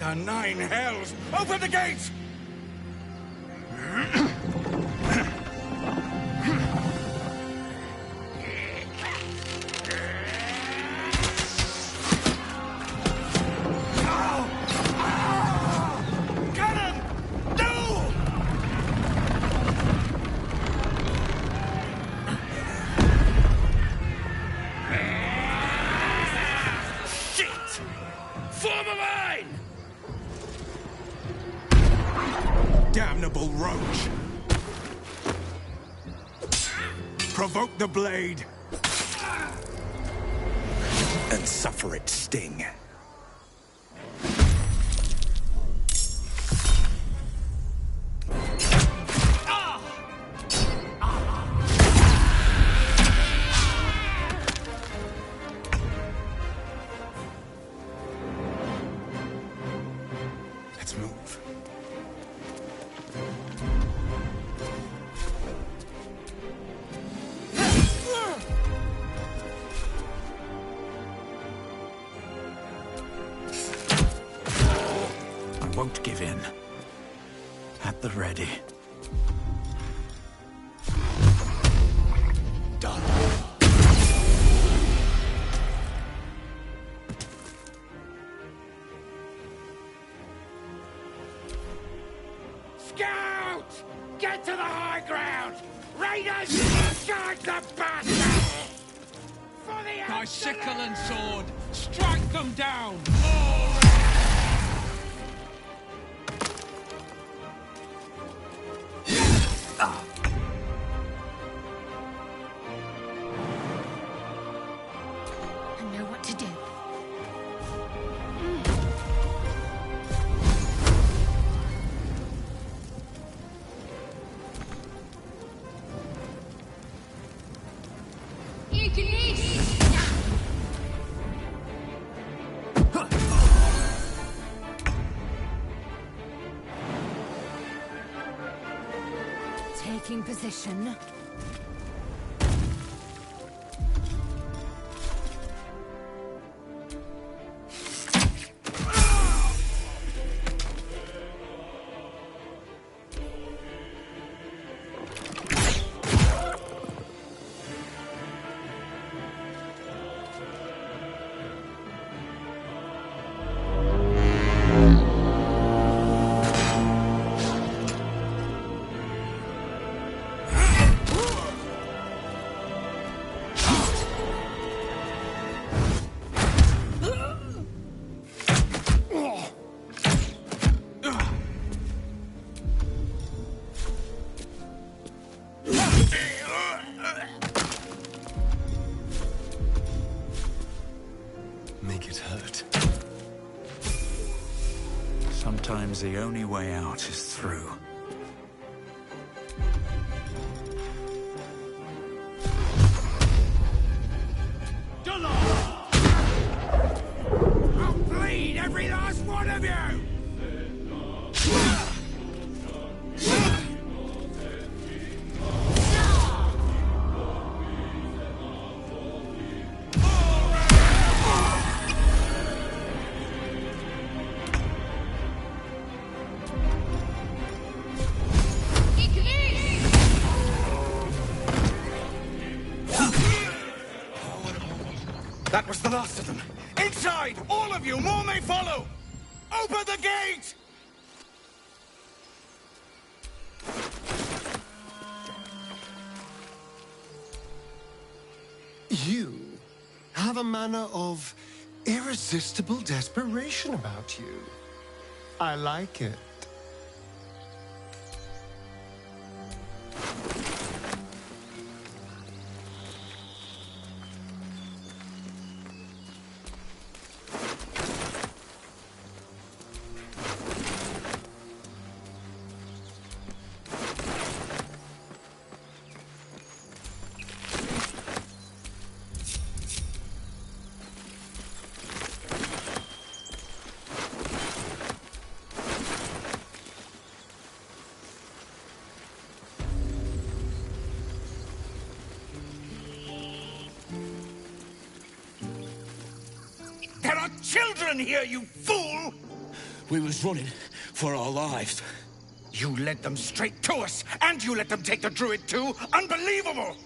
The nine hells! Open the gates! Damnable roach! Provoke the blade! And suffer its sting. Let's move. Won't give in. At the ready. Done. Scout! Get to the high ground! Raiders! Charge the bastards! For the My sickle and sword! Strike them down! I know what to do. You can eat! Taking position. Make it hurt. Sometimes the only way out is through. I'll bleed every last one of you! That was the last of them. Inside! All of you! More may follow! Open the gate! You have a manner of irresistible desperation about you. I like it. There are children here, you fool! We was running for our lives. You led them straight to us, and you let them take the druid too? Unbelievable!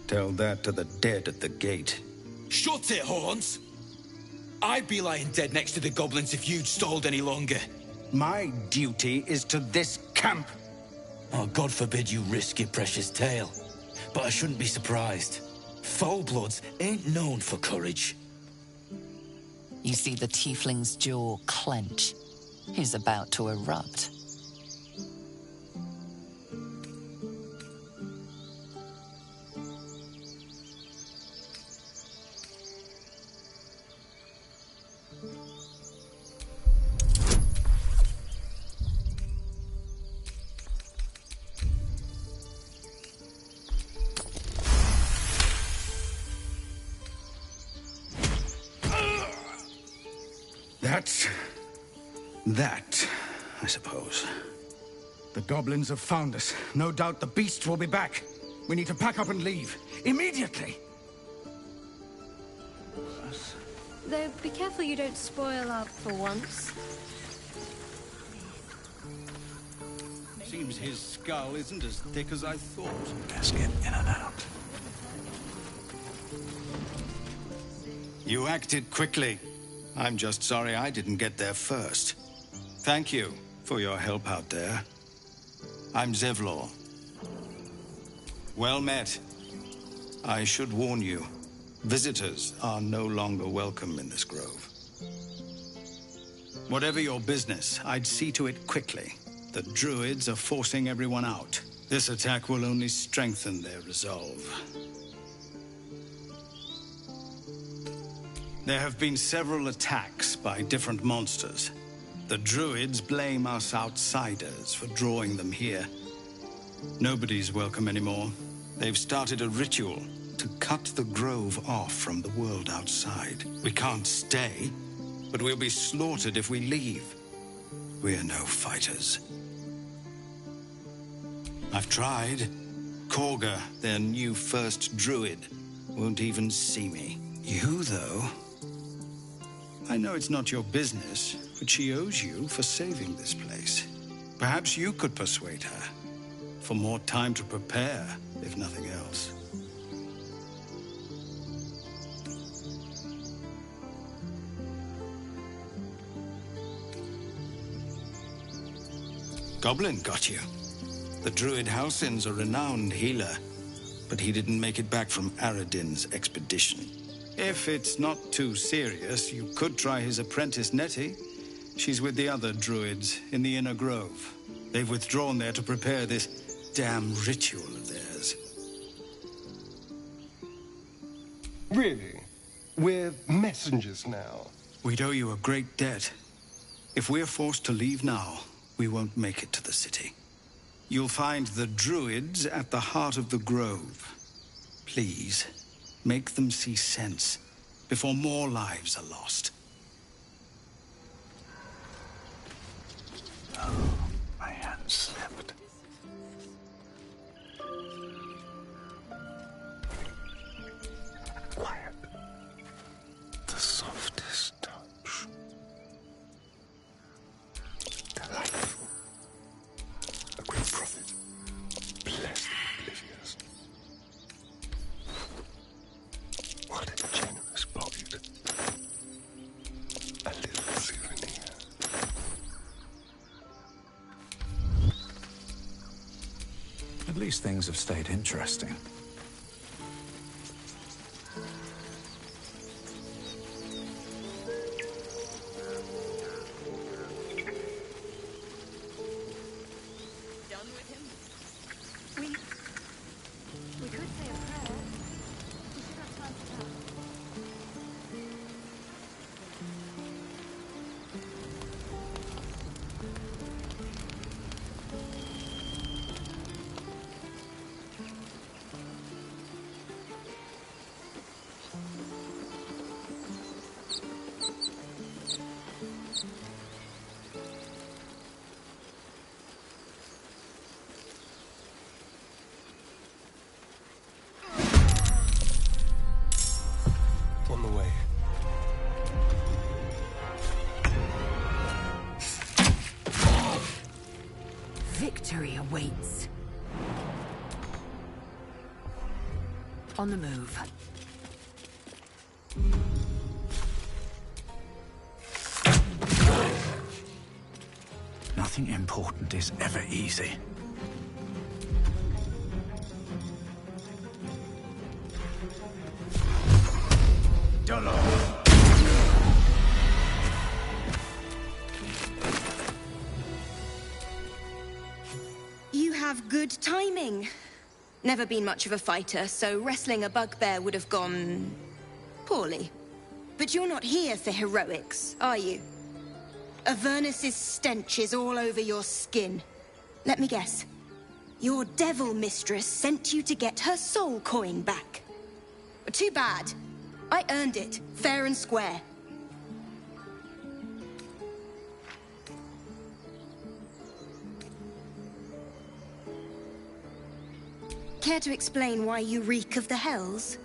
Tell that to the dead at the gate. Shut it, Horns! I'd be lying dead next to the goblins if you'd stalled any longer. My duty is to this camp. Oh, God forbid you risk your precious tail. But I shouldn't be surprised. Foul-bloods ain't known for courage. You see the tiefling's jaw clench. He's about to erupt. That, I suppose. The goblins have found us. No doubt the beasts will be back. We need to pack up and leave. Immediately! Though, be careful you don't spoil up for once. Seems his skull isn't as thick as I thought. Best get in and out. You acted quickly. I'm just sorry I didn't get there first. Thank you for your help out there. I'm Zevlor. Well met. I should warn you, visitors are no longer welcome in this grove. Whatever your business, I'd see to it quickly. The druids are forcing everyone out. This attack will only strengthen their resolve. There have been several attacks by different monsters. The druids blame us outsiders for drawing them here. Nobody's welcome anymore. They've started a ritual to cut the grove off from the world outside. We can't stay, but we'll be slaughtered if we leave. We're no fighters. I've tried. Korga, their new first druid, won't even see me. You, though... I know it's not your business, but she owes you for saving this place. Perhaps you could persuade her. For more time to prepare, if nothing else. Goblin got you. The druid Halsin's a renowned healer, but he didn't make it back from Aradin's expedition. If it's not too serious, you could try his apprentice Nettie. She's with the other druids in the Inner Grove. They've withdrawn there to prepare this damn ritual of theirs. Really? We're messengers now. We'd owe you a great debt. If we're forced to leave now, we won't make it to the city. You'll find the druids at the heart of the grove. Please, make them see sense before more lives are lost. Oh, my hand slipped. Quiet. The softest touch. Delightful. A great prophet. Blessed oblivious. What a generous pocket. A little souvenir. At least things have stayed interesting. Done with him? We could say a prayer. We should have time for that. On the move. Nothing important is ever easy. You have good timing. Never been much of a fighter, so wrestling a bugbear would have gone... poorly. But you're not here for heroics, are you? Avernus's stench is all over your skin. Let me guess. Your devil mistress sent you to get her soul coin back. Too bad. I earned it, fair and square. Care to explain why you reek of the hells?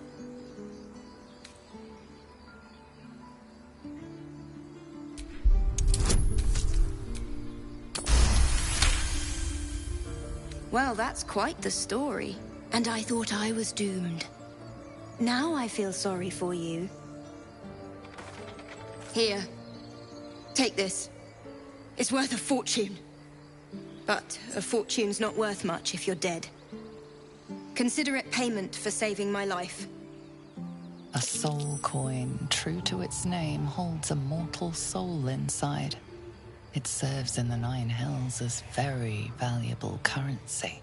Well, that's quite the story. And I thought I was doomed. Now I feel sorry for you. Here. Take this. It's worth a fortune. But a fortune's not worth much if you're dead. Consider it payment for saving my life. A soul coin, true to its name, holds a mortal soul inside. It serves in the Nine Hells as very valuable currency.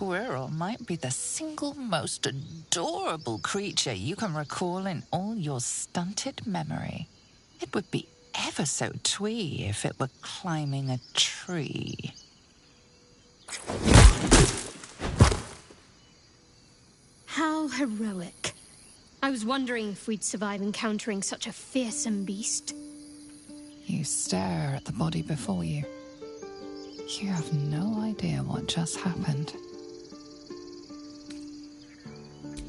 squirrel might be the single most adorable creature you can recall in all your stunted memory. It would be ever so twee if it were climbing a tree. How heroic. I was wondering if we'd survive encountering such a fearsome beast. You stare at the body before you. You have no idea what just happened.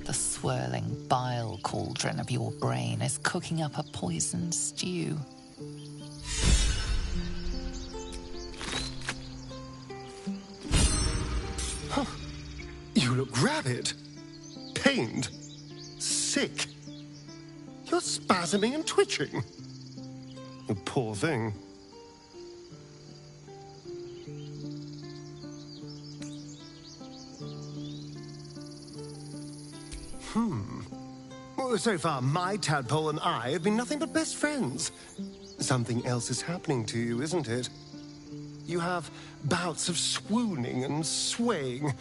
The swirling bile cauldron of your brain is cooking up a poisoned stew. Huh. You look rabid, pained, sick. You're spasming and twitching. You poor thing. Well, so far, my tadpole and I have been nothing but best friends. Something else is happening to you, isn't it? You have bouts of swooning and swaying,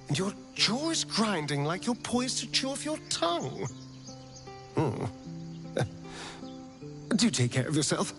and your jaw is grinding like you're poised to chew off your tongue. Do take care of yourself.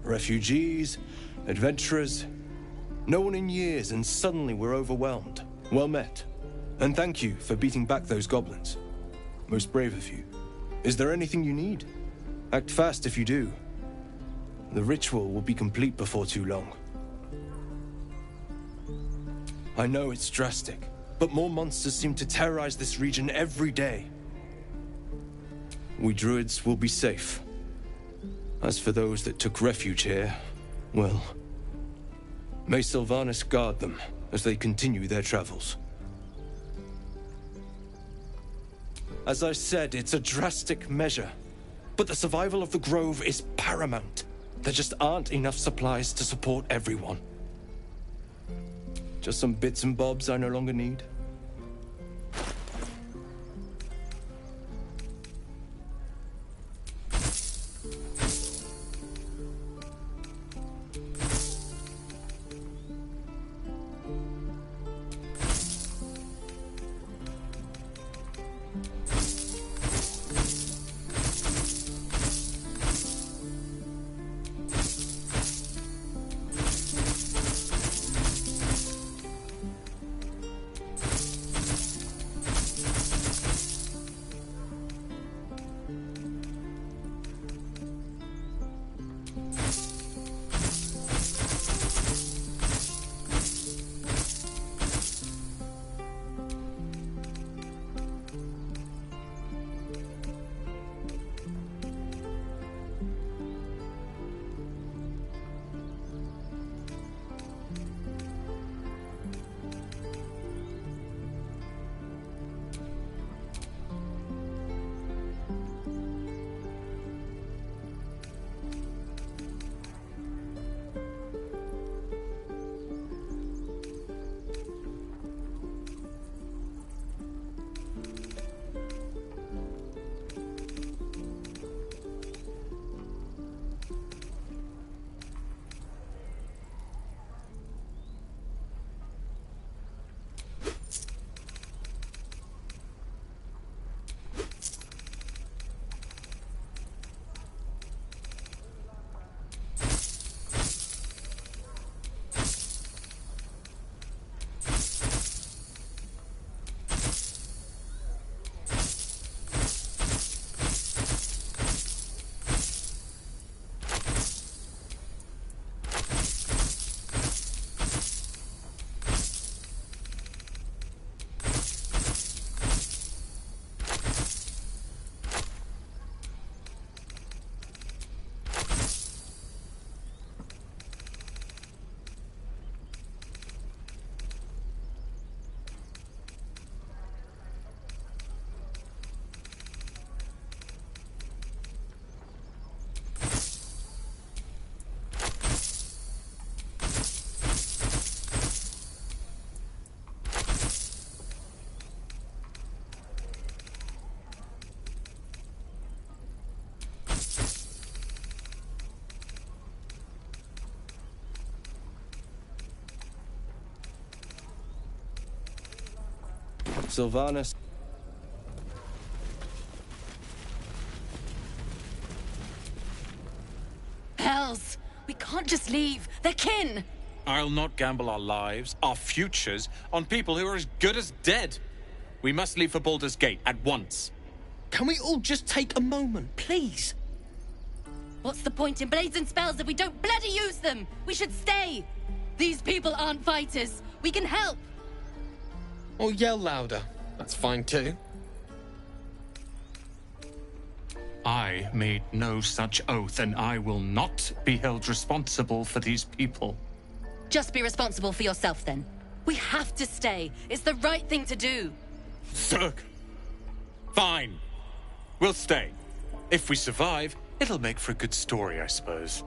Refugees, adventurers, no one in years, and suddenly we're overwhelmed. Well met. And thank you for beating back those goblins. Most brave of you. Is there anything you need? Act fast if you do. The ritual will be complete before too long. I know it's drastic, but more monsters seem to terrorize this region every day. We druids will be safe. As for those that took refuge here, well, may Sylvanas guard them as they continue their travels. As I said, it's a drastic measure, but the survival of the Grove is paramount. There just aren't enough supplies to support everyone. Just some bits and bobs I no longer need. Sylvanas. Hells! We can't just leave. They're kin! I'll not gamble our lives, our futures, on people who are as good as dead. We must leave for Baldur's Gate at once. Can we all just take a moment, please? What's the point in blades and spells if we don't bloody use them? We should stay! These people aren't fighters. We can help! Or yell louder. That's fine too. I made no such oath, and I will not be held responsible for these people. Just be responsible for yourself, then. We have to stay. It's the right thing to do. Zerg! Fine. We'll stay. If we survive, it'll make for a good story, I suppose.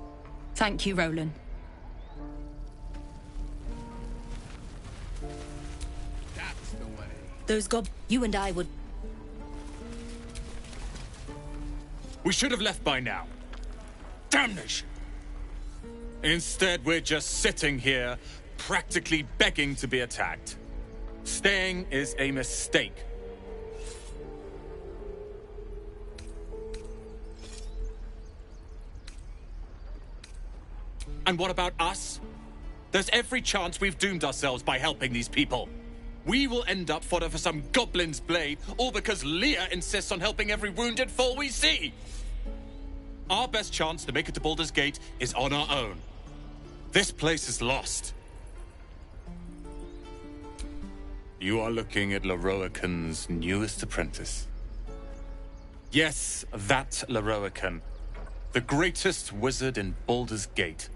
Thank you, Roland. That's the way. Those you and I would... We should have left by now. Damnation! Instead, we're just sitting here, practically begging to be attacked. Staying is a mistake. And what about us? There's every chance we've doomed ourselves by helping these people. We will end up fodder for some goblin's blade, all because Leah insists on helping every wounded foe we see. Our best chance to make it to Baldur's Gate is on our own. This place is lost. You are looking at Leroican's newest apprentice. Yes, that Leroican. The greatest wizard in Baldur's Gate.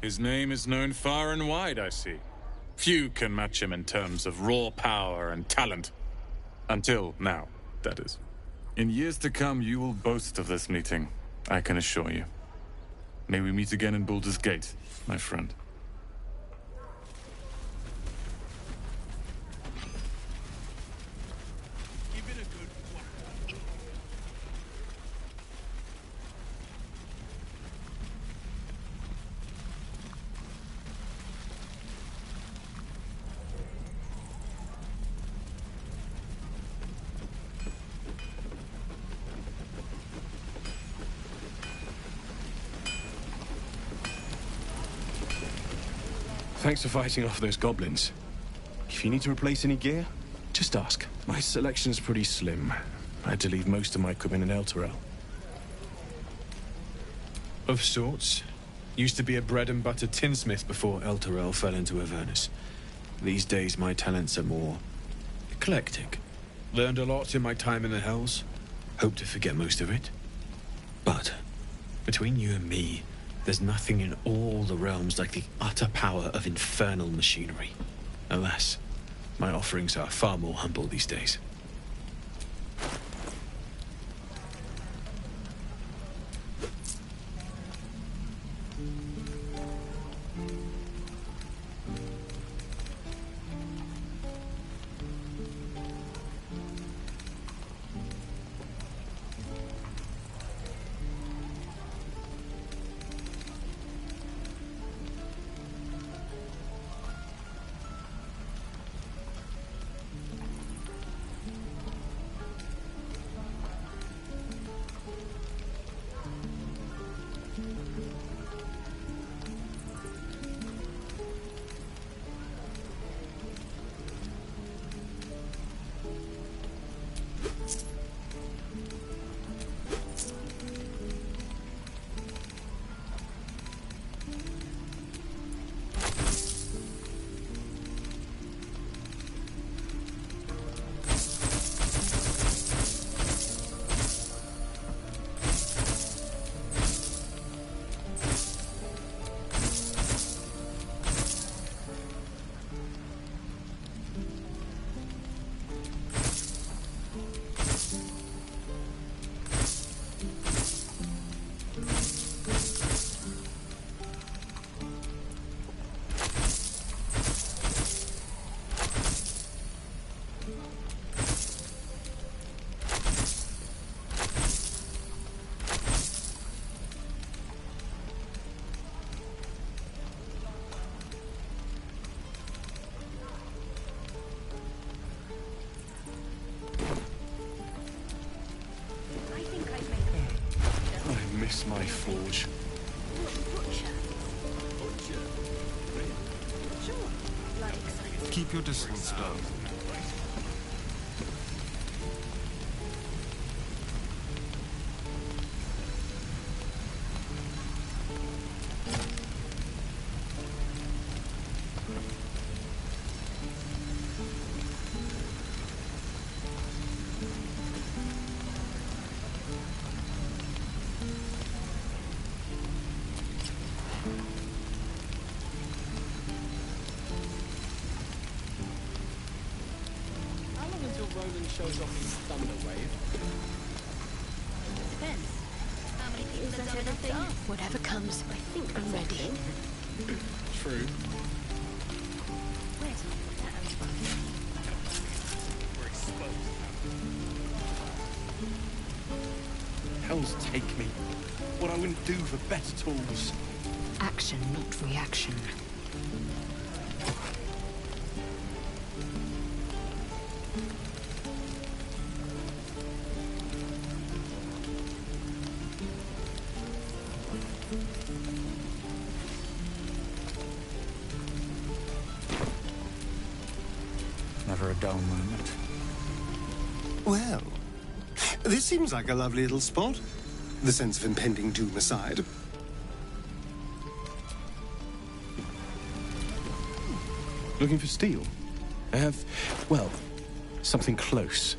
His name is known far and wide, I see. Few can match him in terms of raw power and talent. Until now, that is. In years to come, you will boast of this meeting, I can assure you. May we meet again in Baldur's Gate, my friend. Thanks for fighting off those goblins. If you need to replace any gear, just ask. My selection's pretty slim. I had to leave most of my equipment in Elturel. Of sorts. Used to be a bread and butter tinsmith before Elturel fell into Avernus. These days my talents are more eclectic. Learned a lot in my time in the Hells. Hope to forget most of it. But between you and me, there's nothing in all the realms like the utter power of infernal machinery. Alas, my offerings are far more humble these days. my forge. Keep your distance, though. Roland shows off his thunder wave. Depends. How many people Is have that done enough to everything? ask? Whatever comes, I think I'm ready. True. Where's that? We're exposed. Hells take me. What I wouldn't do for better tools. Action, not reaction. Never a dull moment. Well, this seems like a lovely little spot. The sense of impending doom aside. Looking for steel? I have, well, something close.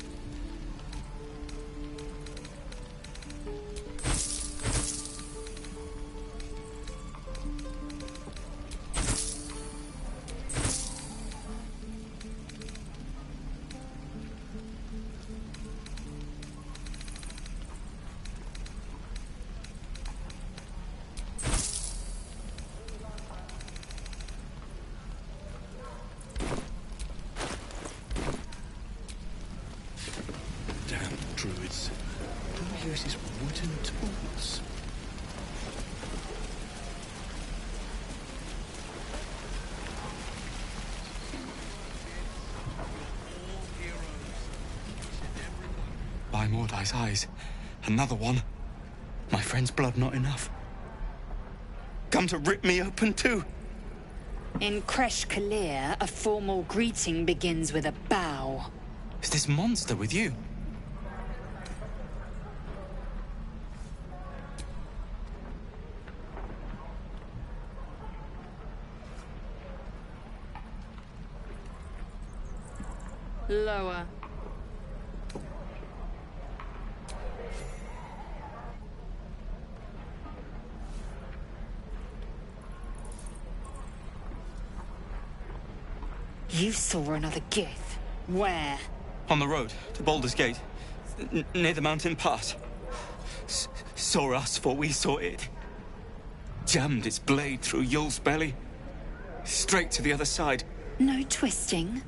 Damn druids. Who uses wooden tools? By Mordai's eyes. Another one. My friend's blood not enough. Come to rip me open too. In Kresh Kalir, a formal greeting begins with a bow. Is this monster with you? Lower. You saw another Gith. Where? On the road to Baldur's Gate, near the mountain pass. Saw us for we saw it. Jammed its blade through Yul's belly. Straight to the other side. No twisting.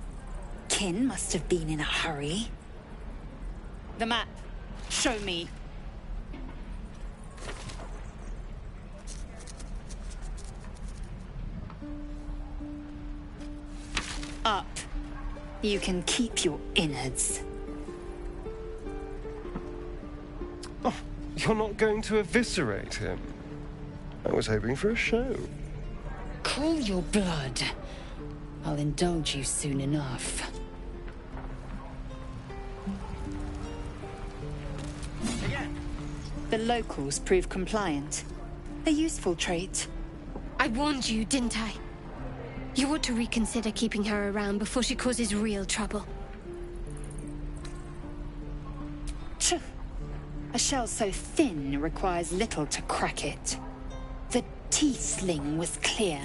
Kin must have been in a hurry. The map. Show me. Up. You can keep your innards. Oh, you're not going to eviscerate him. I was hoping for a show. Cool your blood. I'll indulge you soon enough. The locals prove compliant. A useful trait. I warned you, didn't I? You ought to reconsider keeping her around before she causes real trouble. Tch. A shell so thin requires little to crack it. The T-sling was clear.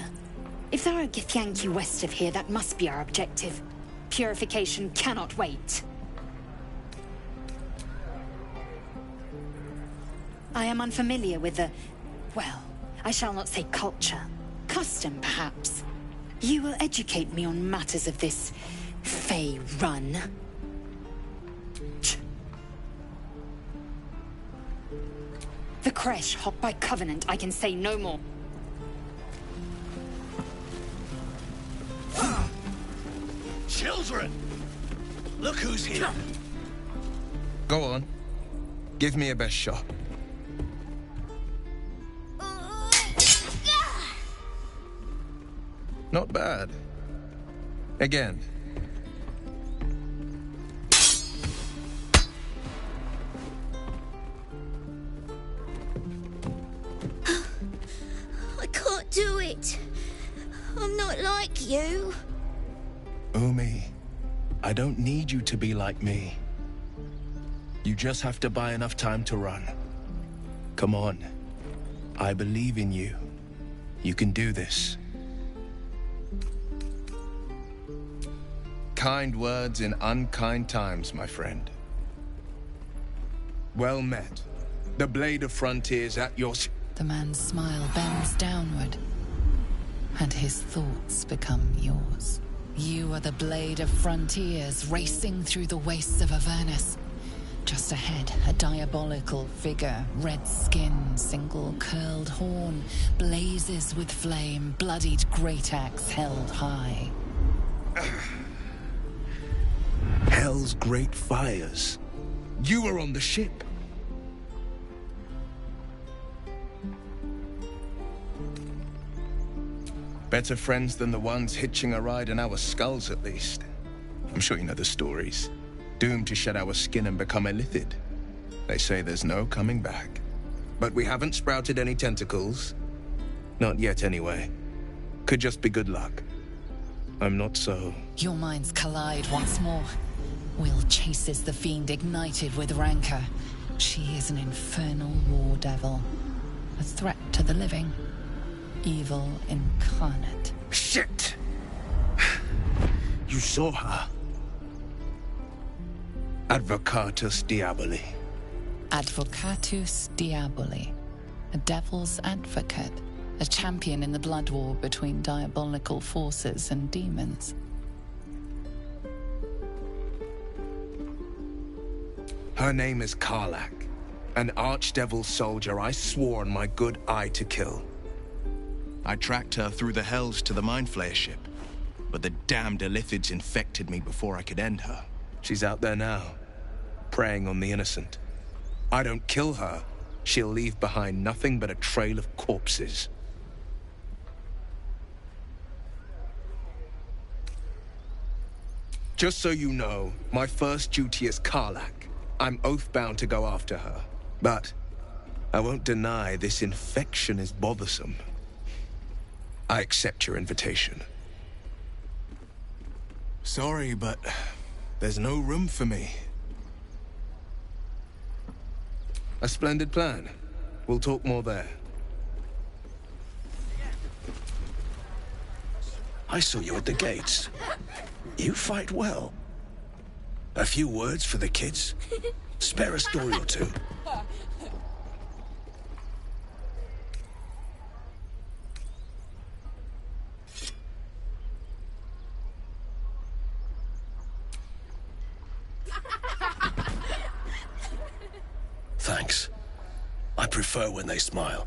If there are Githyanki west of here, that must be our objective. Purification cannot wait. I am unfamiliar with the... well, I shall not say culture. Custom, perhaps. You will educate me on matters of this... Fey run. Ch. The Kresh hop by covenant, I can say no more. Children! Look who's here! Go on. Give me a best shot. Not bad. Again. I can't do it. I'm not like you. Umi, I don't need you to be like me. You just have to buy enough time to run. Come on. I believe in you. You can do this. Kind words in unkind times, my friend. Well met. The Blade of Frontiers at your... The man's smile bends downward, and his thoughts become yours. You are the Blade of Frontiers, racing through the wastes of Avernus. Just ahead, a diabolical figure, red skin, single curled horn, blazes with flame, bloodied great axe held high. Hell's great fires. You were on the ship. Better friends than the ones hitching a ride in our skulls, at least. I'm sure you know the stories. Doomed to shed our skin and become illithid. They say there's no coming back. But we haven't sprouted any tentacles. Not yet, anyway. Could just be good luck. I'm not so... Your minds collide once more. Will chases the fiend ignited with rancor. She is an infernal war devil. A threat to the living. Evil incarnate. Shit! You saw her. Advocatus Diaboli. Advocatus Diaboli. A devil's advocate. A champion in the blood war between diabolical forces and demons. Her name is Karlach. An archdevil soldier I swore on my good eye to kill. I tracked her through the hells to the Mind Flayer ship, but the damned Illithids infected me before I could end her. She's out there now, preying on the innocent. I don't kill her, she'll leave behind nothing but a trail of corpses. Just so you know, my first duty is Karlach. I'm oath-bound to go after her. But I won't deny this infection is bothersome. I accept your invitation. Sorry, but there's no room for me. A splendid plan. We'll talk more there. I saw you at the gates. You fight well. A few words for the kids? Spare a story or two. Thanks. I prefer when they smile.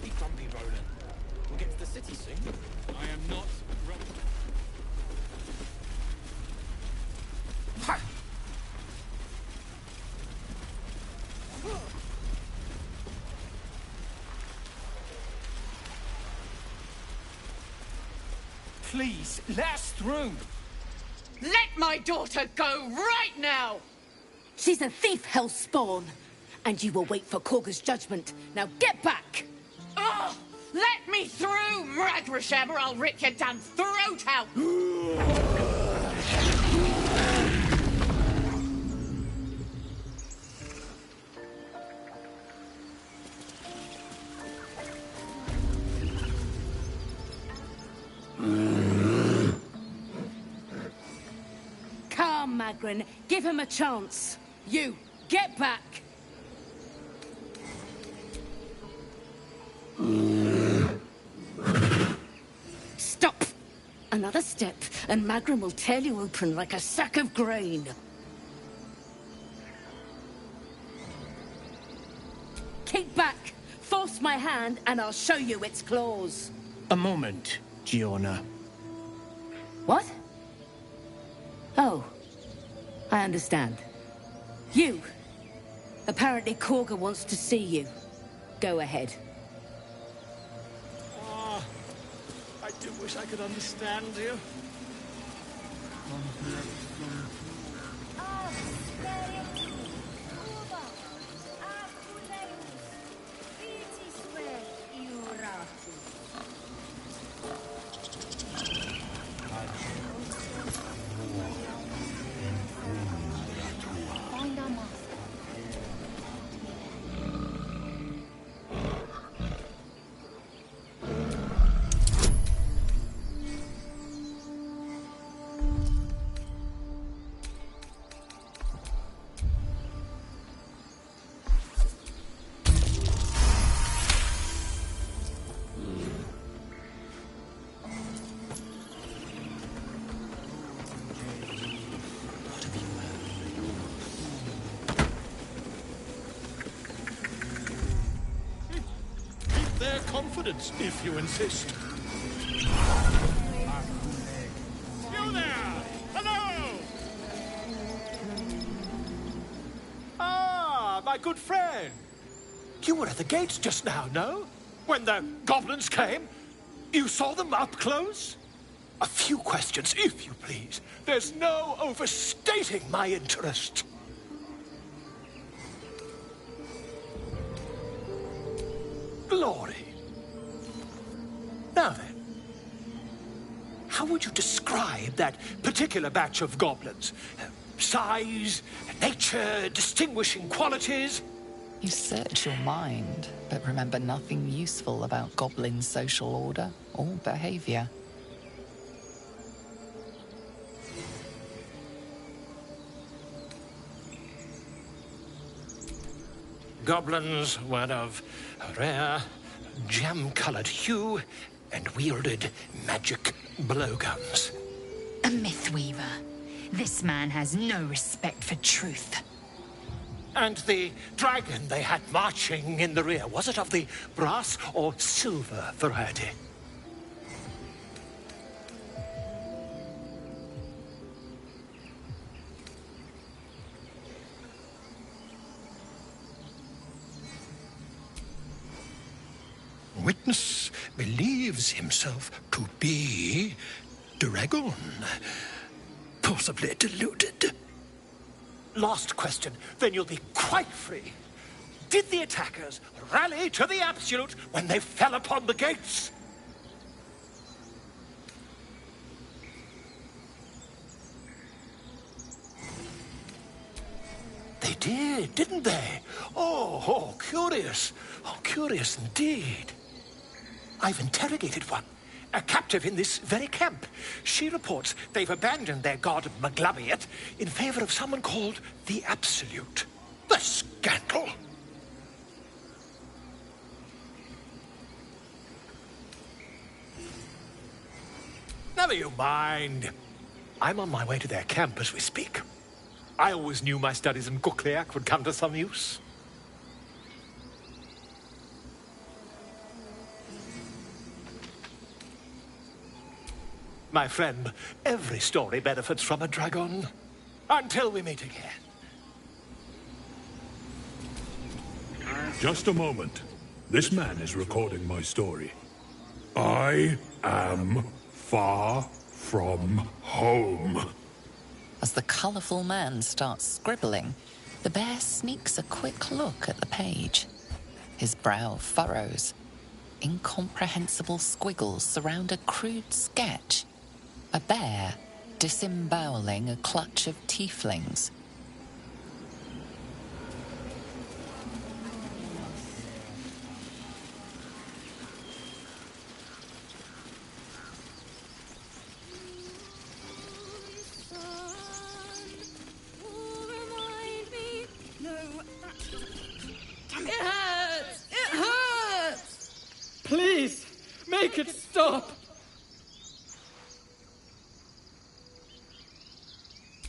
Keep bumpy, Roland. We'll get to the city soon. I am not... Please, let us through. Let my daughter go right now! She's a thief, hellspawn. And you will wait for Korga's judgment. Now get back! Oh, let me through, Mragrashem, or I'll rip your damn throat out! Calm, Magrin. Give him a chance. You, get back! Stop! Another step, and Magrin will tear you open like a sack of grain. Keep back! Force my hand, and I'll show you its claws. A moment, Giona. What? Oh, I understand. You. Apparently Korga wants to see you. Go ahead. Oh, I do wish I could understand you. Find our master. Their confidence, if you insist. You there! Hello! Ah, my good friend. You were at the gates just now, no? When the goblins came? You saw them up close? A few questions, if you please. There's no overstating my interest. Glory. Now then, how would you describe that particular batch of goblins? Size, nature, distinguishing qualities? You search your mind, but remember nothing useful about goblin social order or behavior. Goblins were of a rare, jam-colored hue and wielded magic blowguns. A mythweaver. This man has no respect for truth. And the dragon they had marching in the rear, was it of the brass or silver variety? Witness believes himself to be dragon. Possibly deluded. Last question, then you'll be quite free. Did the attackers rally to the absolute when they fell upon the gates? They did, didn't they? Oh, curious. Oh, curious indeed. I've interrogated one, a captive in this very camp. She reports they've abandoned their god Maglabiet in favor of someone called the Absolute. The scandal! Never you mind. I'm on my way to their camp as we speak. I always knew my studies in Kukliak would come to some use. My friend, every story benefits from a dragon. Until we meet again. Just a moment. This man is recording my story. I am far from home. As the colourful man starts scribbling, the bear sneaks a quick look at the page. His brow furrows. Incomprehensible squiggles surround a crude sketch. A bear disemboweling a clutch of tieflings. It hurts! It hurts! Please, make it stop!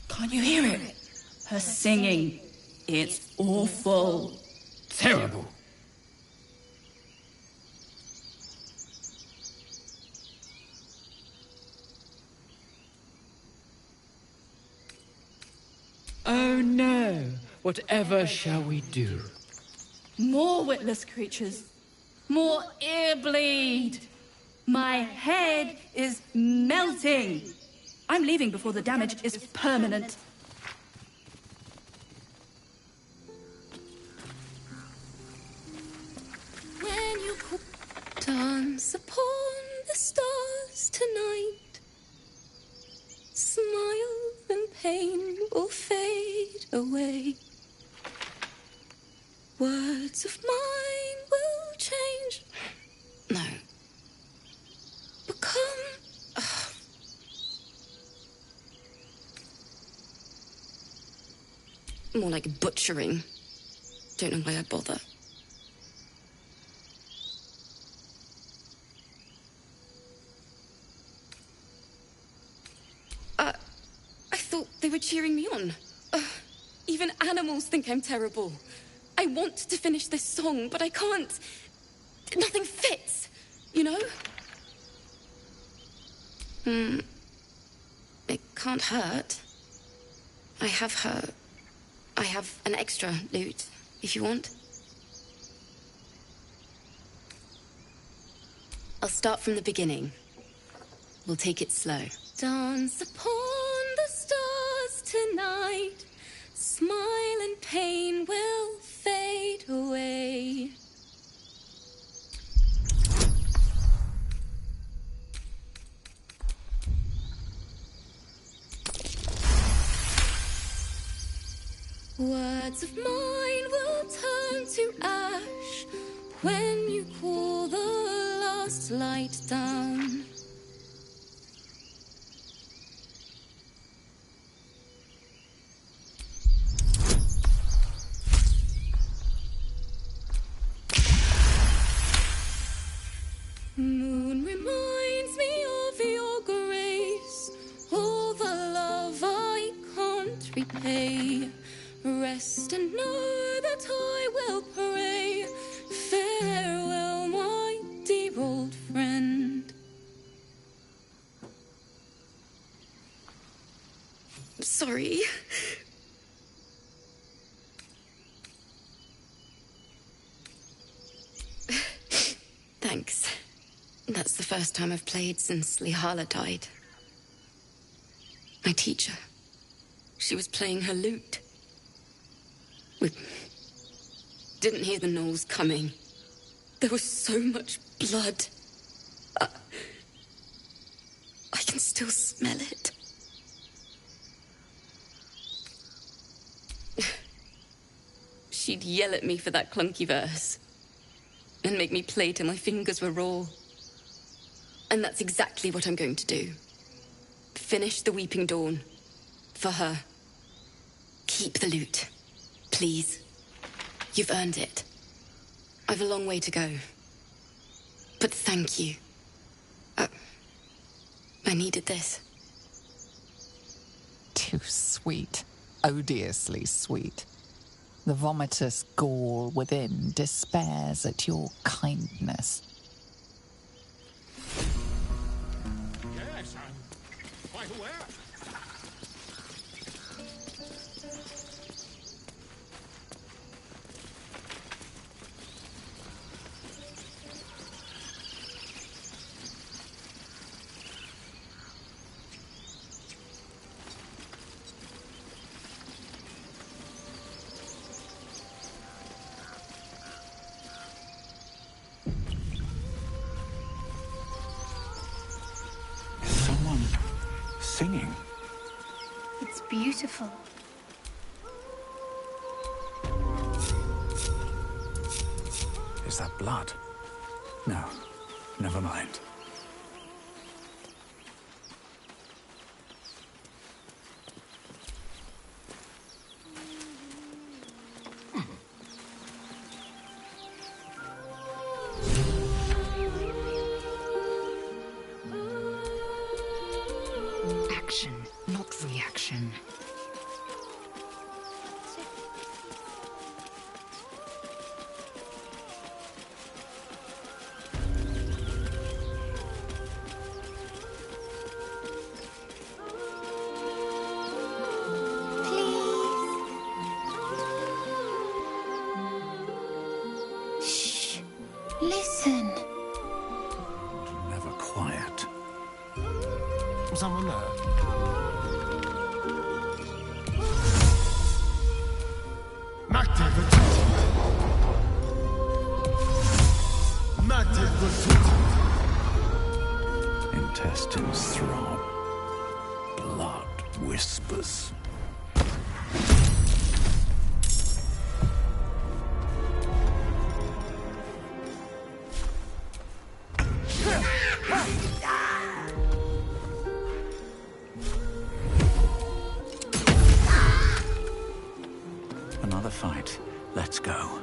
Can't you hear it? Her singing. It's awful. Terrible. Oh no. Whatever shall we do? More witless creatures. More ear bleed. My head is melting. I'm leaving before the damage is permanent. When you dance upon the stars tonight, smile and pain will fade away. Words of mine will change. No. Become. More like butchering. Don't know why I bother. I thought they were cheering me on. Even animals think I'm terrible. I want to finish this song, but I can't. Nothing fits, you know? It can't hurt. I have an extra lute, if you want. I'll start from the beginning. We'll take it slow. Dance upon the stars tonight. Smile and pain will fade away. Words of mine will turn to ash when you cool the last light down. Moon reminds me of your grace, all the love I can't repay. Rest and know that I will pray. Farewell, my dear old friend. Sorry. Thanks. That's the first time I've played since Lihala died. My teacher. She was playing her lute. We didn't hear the gnolls coming. There was so much blood. I can still smell it. She'd yell at me for that clunky verse and make me play till my fingers were raw. And that's exactly what I'm going to do. Finish the Weeping Dawn. For her. Keep the lute. Please. You've earned it. I've a long way to go. But thank you. I needed this. Too sweet. Odiously sweet. The vomitous gall within despairs at your kindness. Yes, I'm quite aware. Singing. It's beautiful. Is that blood? No, never mind. Action, not reaction. Listen. Never quiet. Someone there? Intestines throb. Blood whispers. Another fight. Let's go.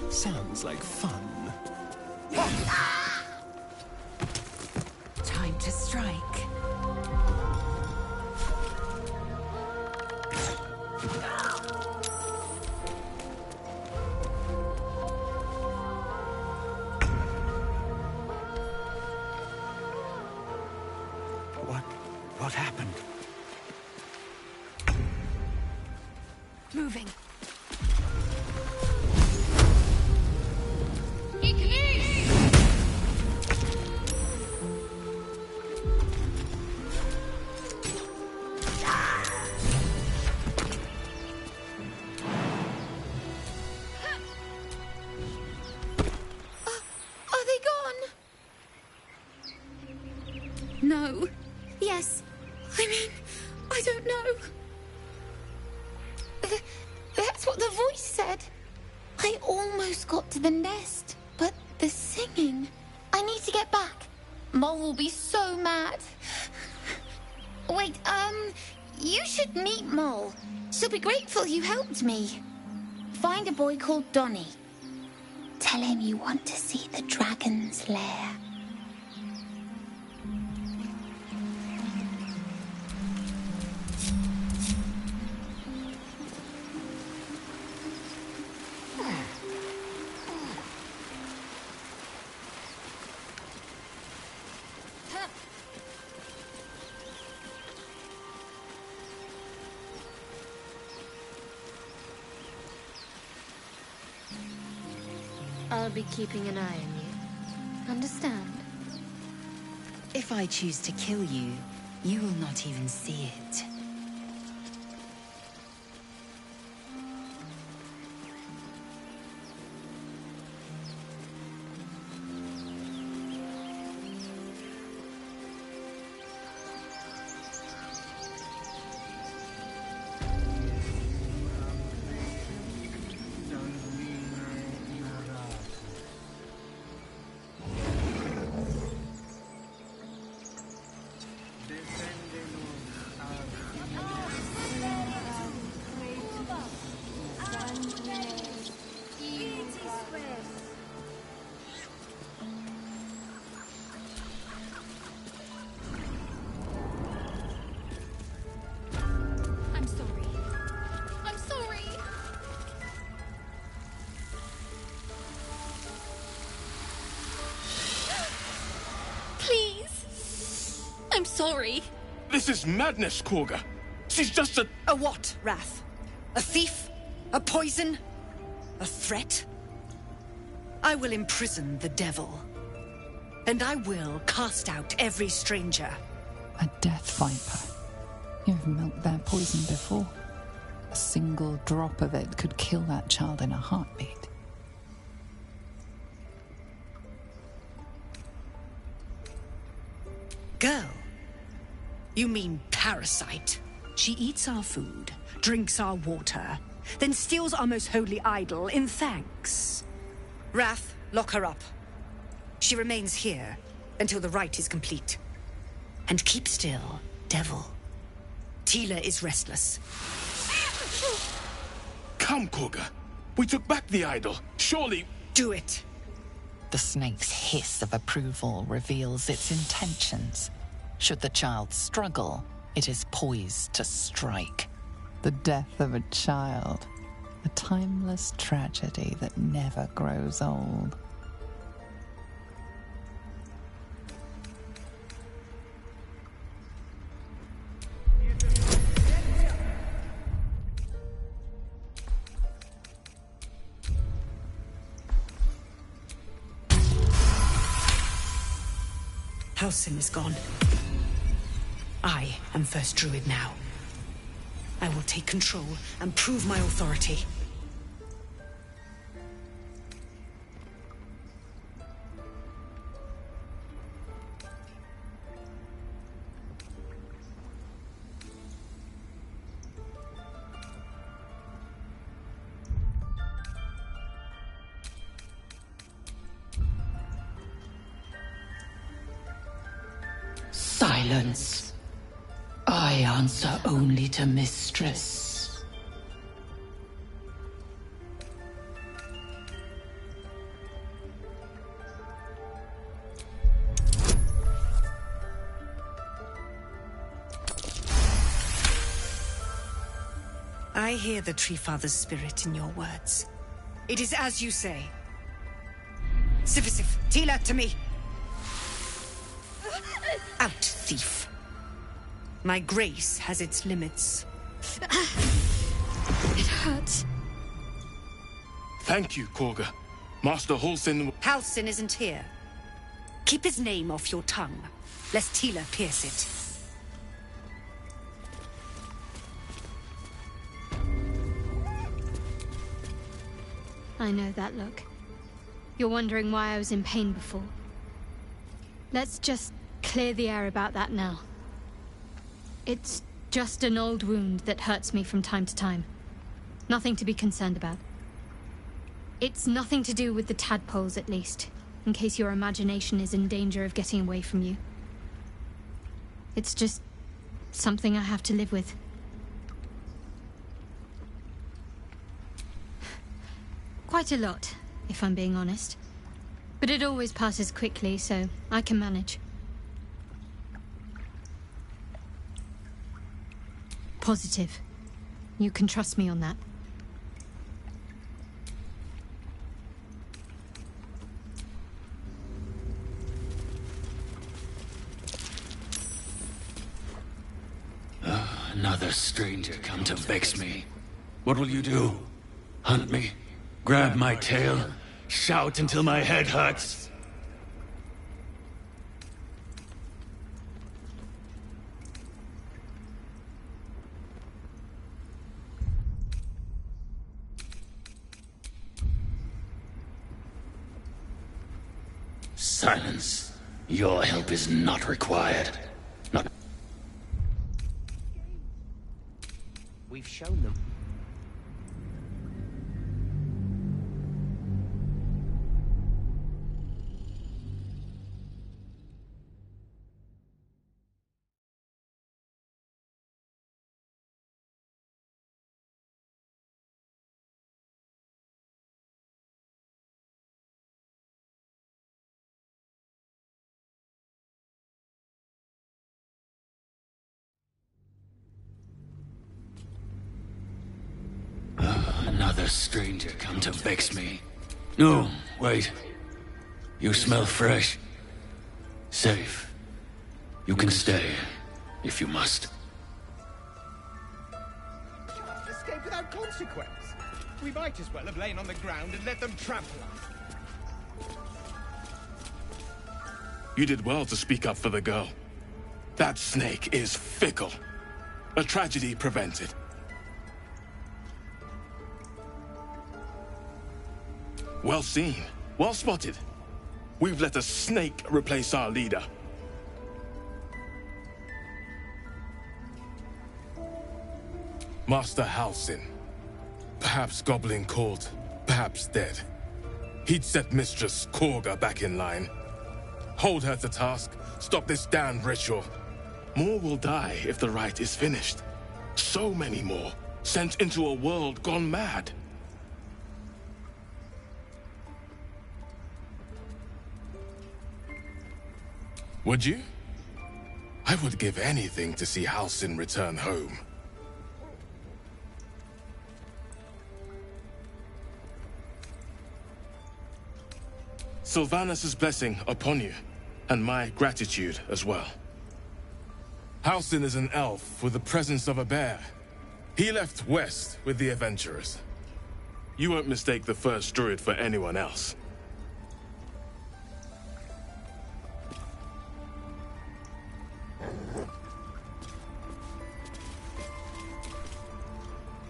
Sounds like fun. Time to strike. What happened? Moving. No. Yes. I mean, I don't know. That's what the voice said. I almost got to the nest, but the singing... I need to get back. Mole will be so mad. Wait, you should meet Mole. She'll be grateful you helped me. Find a boy called Donny. Tell him you want to see the dragon's lair. I'll be keeping an eye on you. Understand? If I choose to kill you, you will not even see it. I'm sorry. This is madness, Korga. She's just a... A what, Wrath? A thief? A poison? A threat? I will imprison the devil. And I will cast out every stranger. A death viper. You've milked their poison before. A single drop of it could kill that child in a heartbeat. Girl? You mean parasite? She eats our food, drinks our water, then steals our most holy idol in thanks. Wrath, lock her up. She remains here until the rite is complete. And keep still, devil. Tila is restless. Come, Koga. We took back the idol. Surely... Do it. The snake's hiss of approval reveals its intentions. Should the child struggle, it is poised to strike. The death of a child. A timeless tragedy that never grows old. Halsin is gone. I am first druid now. I will take control and prove my authority. Silence. I answer only to Mistress. I hear the Tree Father's spirit in your words. It is as you say. Sifisif, Tila, to me! Out, thief. My grace has its limits. It hurts. Thank you, Koga. Master Halsin... Halsin isn't here. Keep his name off your tongue, lest Tila pierce it. I know that look. You're wondering why I was in pain before. Let's just clear the air about that now. It's just an old wound that hurts me from time to time. Nothing to be concerned about. It's nothing to do with the tadpoles, at least, in case your imagination is in danger of getting away from you. It's just something I have to live with. Quite a lot, if I'm being honest. But it always passes quickly, so I can manage. Positive. You can trust me on that. Another stranger come to vex me. What will you do? Hunt me? Grab my tail? Shout until my head hurts? Silence. Your help is not required. Not... We've shown them. Another stranger come to vex me. No, wait. You smell fresh. Safe. You can stay, if you must. escape without consequence. We might as well have lain on the ground and let them trample us. You did well to speak up for the girl. That snake is fickle. A tragedy prevented. Well seen. Well spotted. We've let a snake replace our leader. Master Halsin. Perhaps goblin called, perhaps dead. He'd set Mistress Korga back in line. Hold her to task, stop this damned ritual. More will die if the rite is finished. So many more, sent into a world gone mad. Would you? I would give anything to see Halsin return home. Sylvanus' blessing upon you, and my gratitude as well. Halsin is an elf with the presence of a bear. He left west with the adventurers. You won't mistake the first druid for anyone else.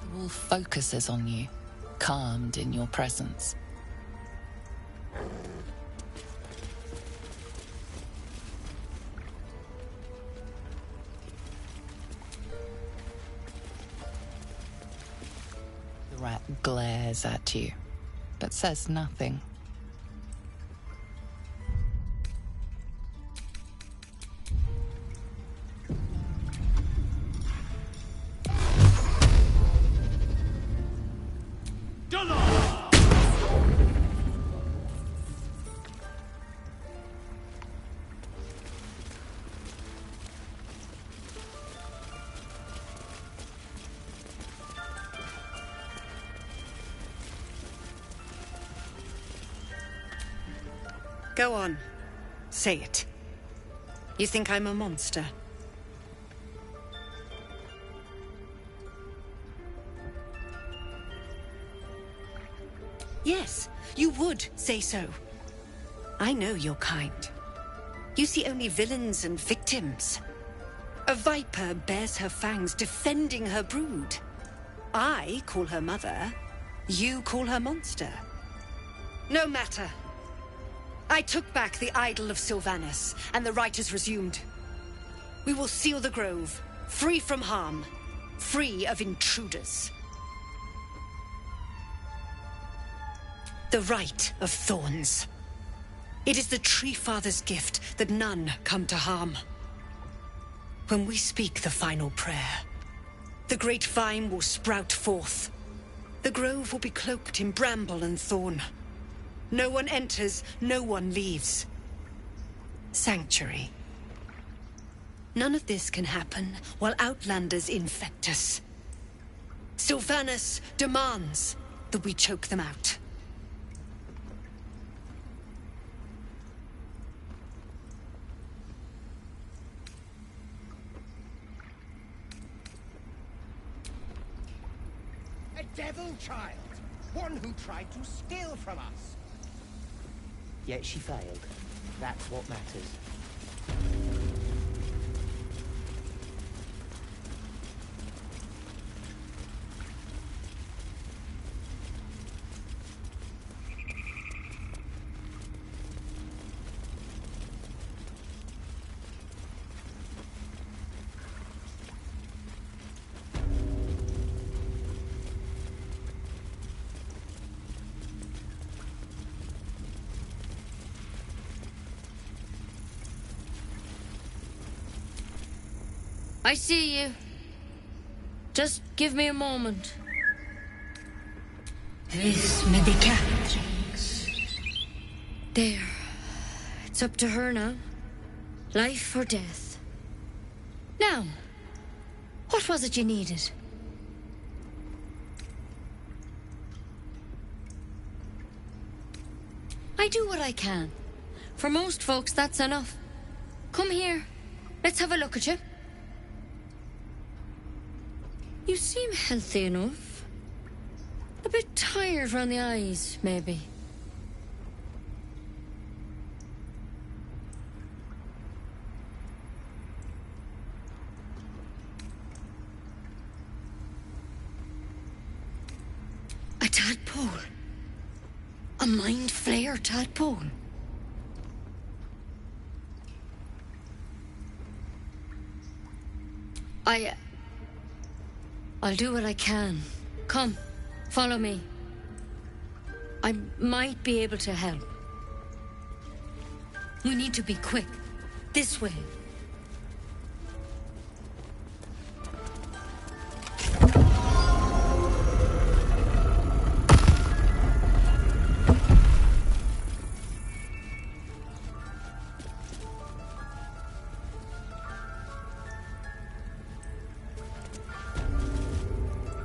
The wolf focuses on you, calmed in your presence. The rat glares at you, but says nothing. Go on. Say it. You think I'm a monster? Yes, you would say so. I know your kind. You see only villains and victims. A viper bears her fangs defending her brood. I call her mother. You call her monster. No matter. I took back the idol of Sylvanus, and the rite is resumed. We will seal the grove, free from harm, free of intruders. The rite of thorns. It is the Tree Father's gift that none come to harm. When we speak the final prayer, the great vine will sprout forth. The grove will be cloaked in bramble and thorn. No one enters, no one leaves. Sanctuary. None of this can happen while Outlanders infect us. Sylvanus demands that we choke them out. A devil child! One who tried to steal from us! Yet she failed. That's what matters. I see you. Just give me a moment. This medicat. There. It's up to her now. Life or death. Now, what was it you needed? I do what I can. For most folks, that's enough. Come here. Let's have a look at you. You seem healthy enough. A bit tired around the eyes, maybe. A tadpole. A mind flayer tadpole. I'll do what I can. Come, follow me. I might be able to help. We need to be quick. This way.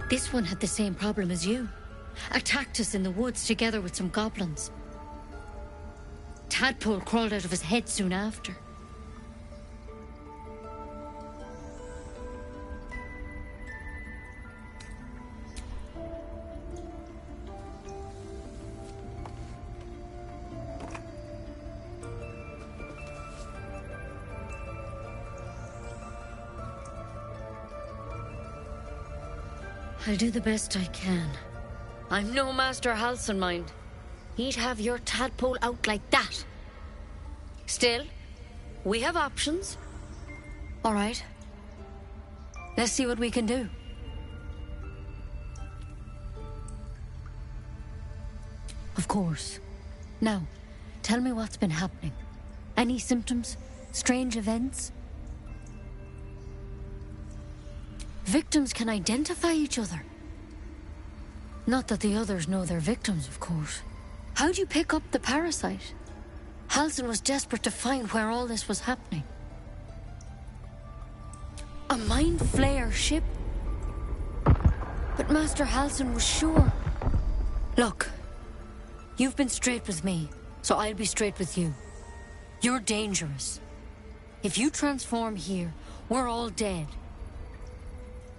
This one had the same problem as you. Attacked us in the woods together with some goblins. Tadpole crawled out of his head soon after. I'll do the best I can. I'm no Master Halsin, mind. He'd have your tadpole out like that. Still, we have options. All right. Let's see what we can do. Of course. Now, tell me what's been happening. Any symptoms? Strange events? Victims can identify each other. Not that the others know they're victims, of course. How'd you pick up the parasite? Halsin was desperate to find where all this was happening. A mind flayer ship? But Master Halsin was sure. Look, you've been straight with me, so I'll be straight with you. You're dangerous. If you transform here, we're all dead.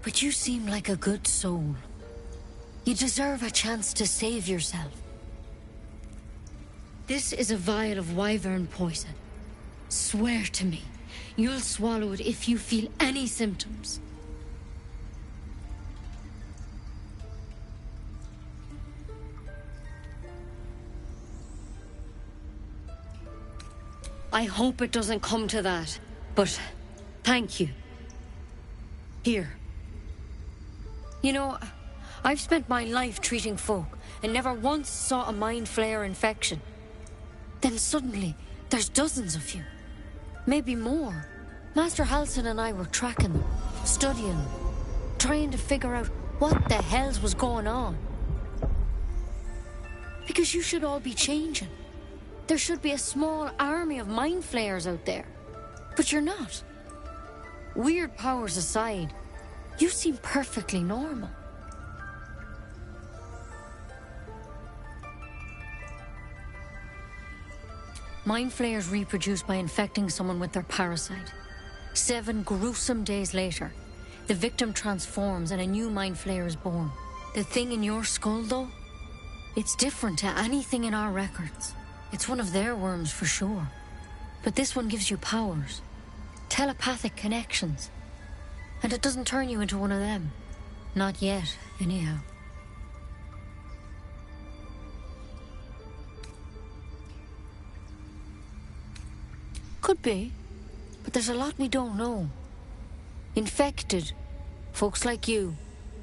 But you seem like a good soul. You deserve a chance to save yourself. This is a vial of wyvern poison. Swear to me, you'll swallow it if you feel any symptoms. I hope it doesn't come to that, but thank you. Here. You know, I've spent my life treating folk and never once saw a mind flayer infection. Then suddenly, there's dozens of you. Maybe more. Master Halsin and I were tracking them, studying them, trying to figure out what the hells was going on. Because you should all be changing. There should be a small army of mind flayers out there. But you're not. Weird powers aside, you seem perfectly normal. Mind flayers reproduce by infecting someone with their parasite. 7 gruesome days later, the victim transforms and a new mind flayer is born. The thing in your skull, though, it's different to anything in our records. It's one of their worms for sure. But this one gives you powers. Telepathic connections. And it doesn't turn you into one of them. Not yet, anyhow. Could be. But there's a lot we don't know. Infected, folks like you,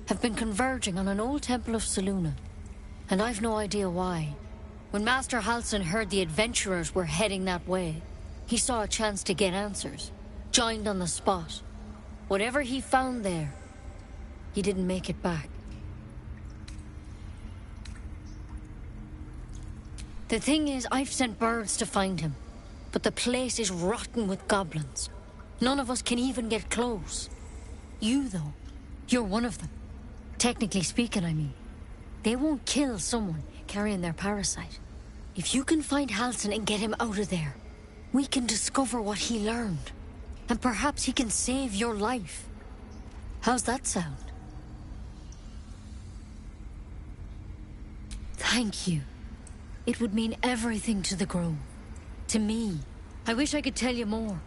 have been converging on an old temple of Selûne. And I've no idea why. When Master Halsin heard the adventurers were heading that way, he saw a chance to get answers. Joined on the spot. Whatever he found there, he didn't make it back. The thing is, I've sent birds to find him, but the place is rotten with goblins. None of us can even get close. You, though, you're one of them. Technically speaking, I mean. They won't kill someone carrying their parasite. If you can find Halsin and get him out of there, we can discover what he learned. And perhaps he can save your life. How's that sound? Thank you. It would mean everything to the Grove. To me. I wish I could tell you more.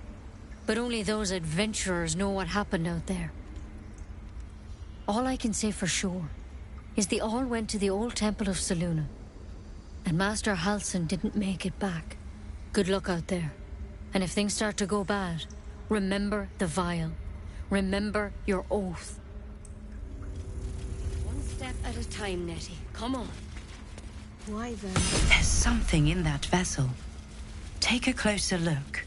But only those adventurers know what happened out there. All I can say for sure is they all went to the old temple of Selûne. And Master Halsin didn't make it back. Good luck out there. And if things start to go bad, remember the vial. Remember your oath. One step at a time, Nettie. Come on. Why then? There's something in that vessel. Take a closer look.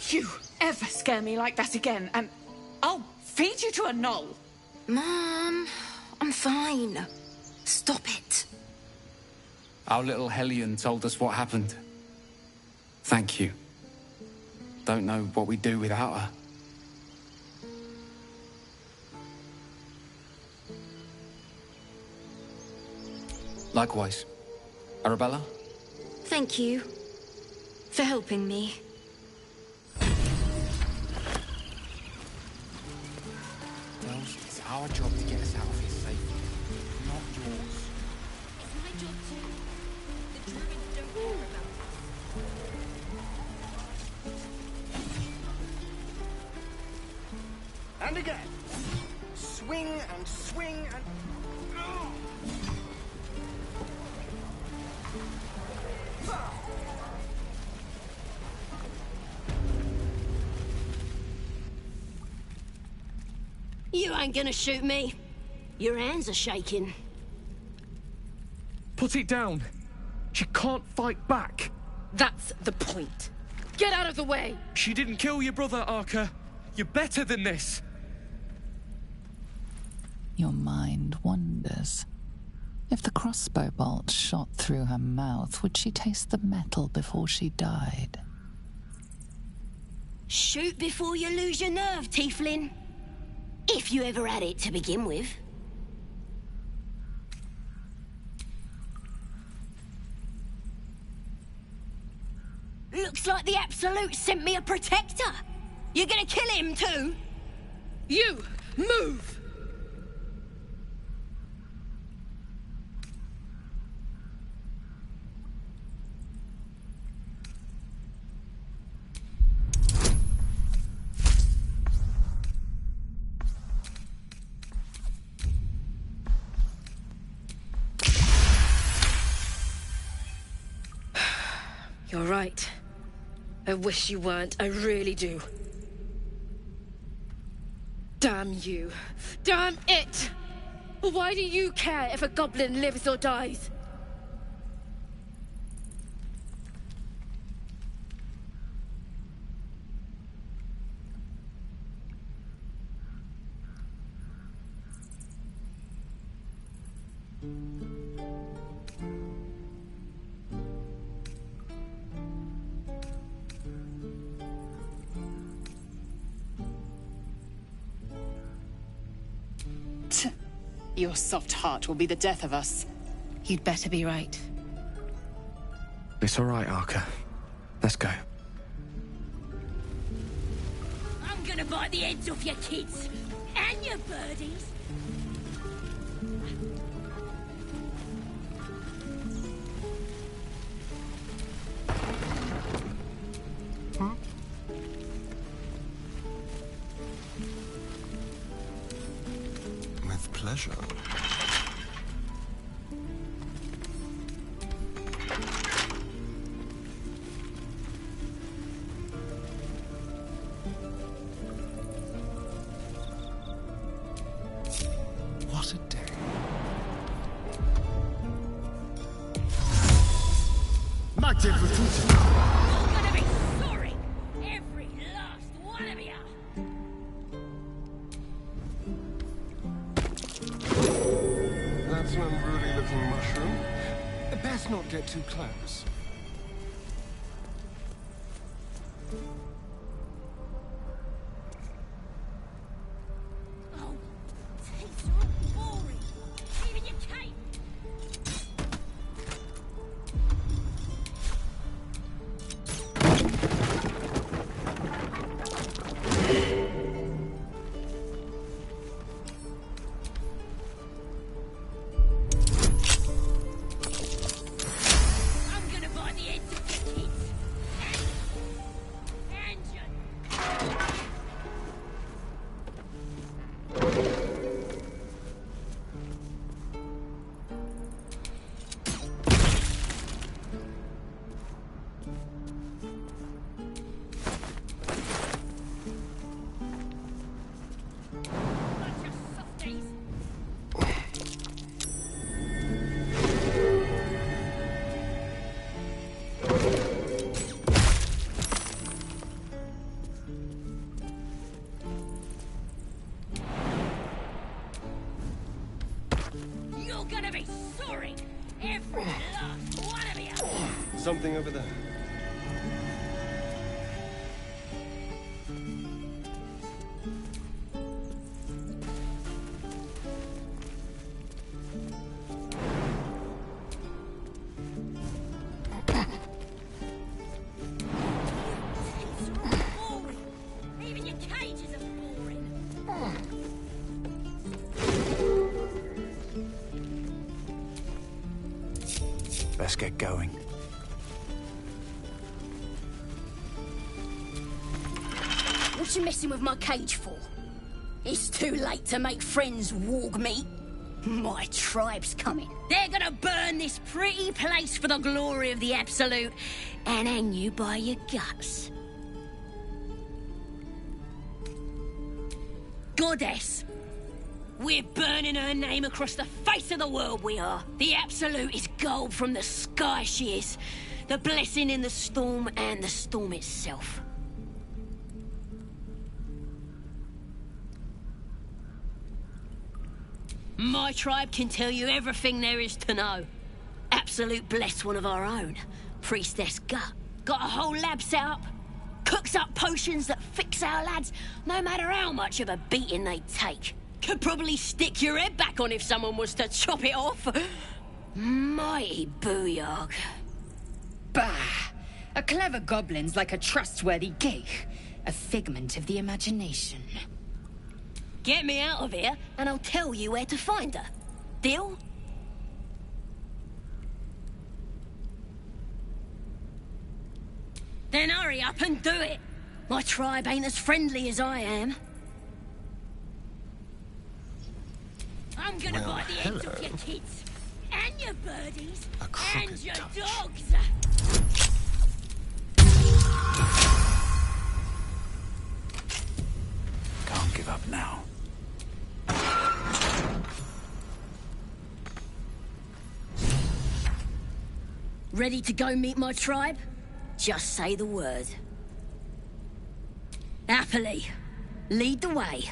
You ever scare me like that again, and I'll feed you to a knoll. Mom, I'm fine. Stop it. Our little Hellion told us what happened. Thank you. Don't know what we'd do without her. Likewise. Arabella? Thank you for helping me. Well, it's our job to get us out of here safely, not yours. It's my job too. The druids don't care about us. And again. Swing and swing and... Oh! You ain't gonna shoot me. Your hands are shaking. Put it down. She can't fight back. That's the point. Get out of the way! She didn't kill your brother, Arca. You're better than this. Your mind wanders. If the crossbow bolt shot through her mouth, would she taste the metal before she died? Shoot before you lose your nerve, Tiefling. If you ever had it to begin with. Looks like the Absolute sent me a protector. You're gonna kill him too? You, move! You're right. I wish you weren't. I really do. Damn you. Damn it! Why do you care if a goblin lives or dies? Your soft heart will be the death of us. You'd better be right. It's all right, Arca. Let's go. I'm gonna bite the heads off your kids and your birdies. pleasure. What a day. Magnificent. You're gonna be sorry! Every last one of you! That's an unruly looking mushroom. Best not get too close. Oh, tastes so boring! Even your cake! I'm gonna buy the heads of your kids! And your... Bunch of softies! You're gonna be sorry! Every last one of you! Something over there. Things are all boring! Even your cages are boring! Best get going. What you messing with my cage for? It's too late to make friends, warg meat. My tribe's coming. They're gonna burn this pretty place for the glory of the Absolute and hang you by your guts. Goddess. We're burning her name across the face of the world, we are. The Absolute is gold from the sky, she is. The blessing in the storm and the storm itself. My tribe can tell you everything there is to know. Absolute blessed one of our own. Priestess Gut. Got a whole lab set up. Cooks up potions that fix our lads, no matter how much of a beating they take. Could probably stick your head back on if someone was to chop it off. Mighty booyog. Bah! A clever goblin's like a trustworthy gig. A figment of the imagination. Get me out of here, and I'll tell you where to find her. Deal? Then hurry up and do it. My tribe ain't as friendly as I am. I'm gonna Well, buy the heads hello. of your kids, and your birdies, A crooked and your touch. dogs. Can't give up now. Ready to go meet my tribe? Just say the word. Happily. Lead the way.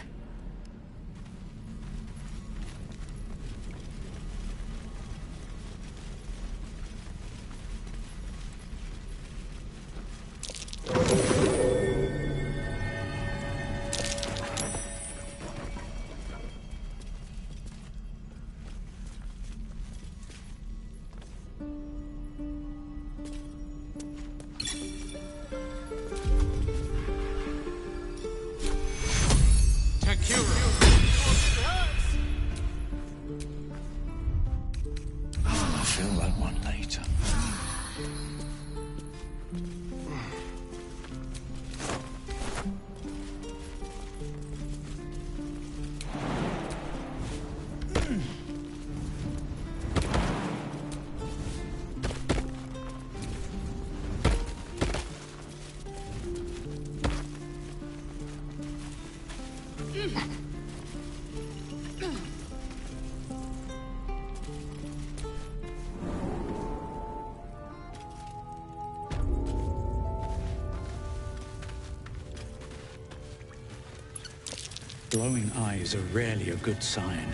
Glowing eyes are rarely a good sign.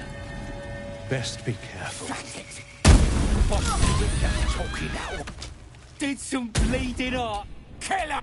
Best be careful. What's with that talking now? Did some bleeding art. Kill her!